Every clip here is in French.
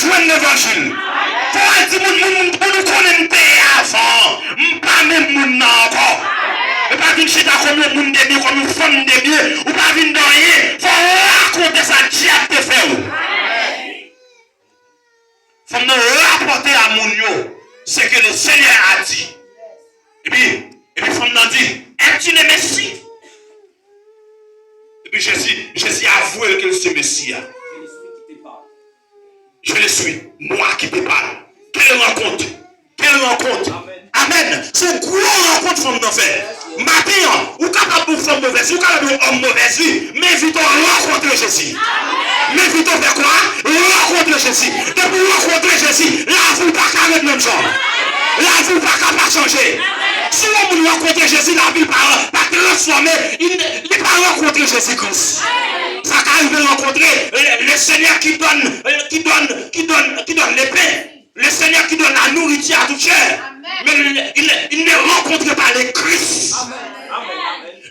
joindre l'évangile. Faut dire moun pour nous connaître avant. Pas même moun encore. Et pas venir chez ta comme un monde de Dieu, comme une femme de Dieu, ou pas venir dans rien. Faut raconter ça, diable te fait. Faut nous rapporter à mon yo, c'est que le Seigneur a dit. Et puis faut nous dire, es-tu le Messie? Et puis Jésus a avoué que c'est le Messie. Je le suis, moi qui te parle. Quelle rencontre? Quelle rencontre? Amen. C'est une grosse rencontre qu'on nous fait. Matin, ou capable de faire mauvaise, ou capable de faire mauvaise vie, mais vite rencontrer Jésus. Mais vite faire quoi? Rencontrer Jésus. Depuis rencontrer Jésus, la vie pas qu'à être même genre. La vie pas changer. Si on rencontre Jésus, la vie pas transformer, il n'est pas rencontrer Jésus-Christ. Ça arrive à rencontrer le Seigneur qui donne les pains. Le Seigneur qui donne la nourriture à toute chair. Mais il ne rencontre pas le Christ.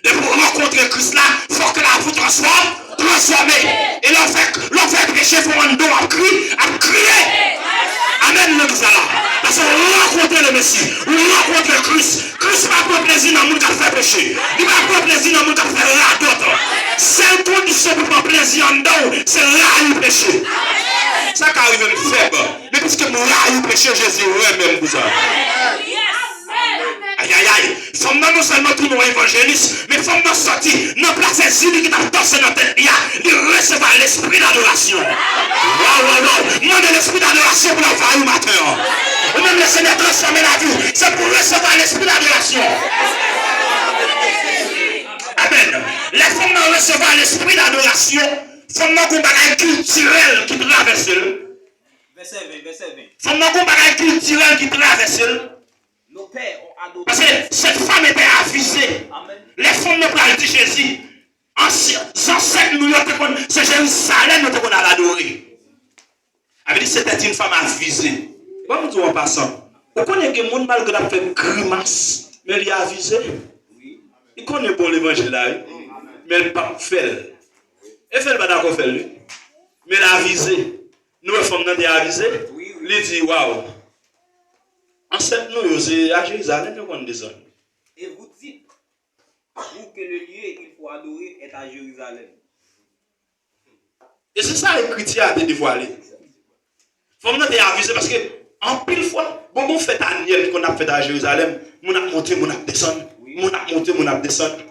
Et pour rencontrer Christ là, il faut que la vie transformée. Et l'on fait pécher pour un dos à crier. Amen, le là. Parce qu'on rencontre le Messie. On rencontre le Christ. Christ n'a pas plaisir dans le monde qui fait péché. Il n'a pas plaisir dans le monde qui fait la d'autres. Seule condition pour pas plaisir en dedans, c'est là le péché. Ça qui arrive une faible. Mais puisque nous là le péché, Jésus est même vous ça. Aïe aïe aïe. Faut non seulement tout nos évangélistes, mais faut nous sortir. Nous placer Zili qui t'a torsé dans tête. Il recevoir l'esprit d'adoration. Waouh. Moi de l'esprit d'adoration pour la faire matin. Ou même le Seigneur transformer la vie. C'est pour recevoir l'esprit d'adoration. Amen. Les femmes nous recevoir l'esprit d'adoration. Faut nous qu'on bagage culturel qui traverse. Verset 20. Faut nous qu'on bagage culturel qui traverse. Nos pères ont adopté. Parce que cette femme était avisée. Amen. Les femmes ne parlent de Jésus. Ancêtre nous, c'est Jérusalem nous qu'on a l'adoré. Elle dit c'était une femme avisée. Comment nous en passant? Vous connaissez que le monde malgré a fait grimace, mais il est avisé. Il connaît bon l'évangile là, mais il n'a pas fait. Il fait le pas d'accord faire lui. Mais il a avisé. Nous les femmes nous avisé. Il dit waouh. Ancêtre nous, c'est à Jérusalem qu'on descend. Et vous dites, vous que le lieu qu'il faut adorer est à Jérusalem. Et c'est ça que l'Écriture a dévoilé. Il faut nous aviser parce que, en pile fois, bon fait annuel qu'on a fait à Jérusalem, on a monté, on a descendu. On a monté, on a descendu.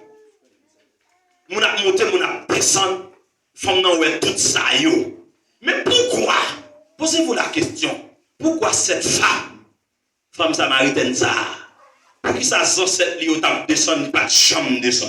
On a monté, on a descendu. Faut nous ouais tout ça yo. Mais pourquoi? Posez-vous la question. Pourquoi cette femme samaritaine ça? Pour qui ça sort cette lieu, on descend, pas de chambre descend.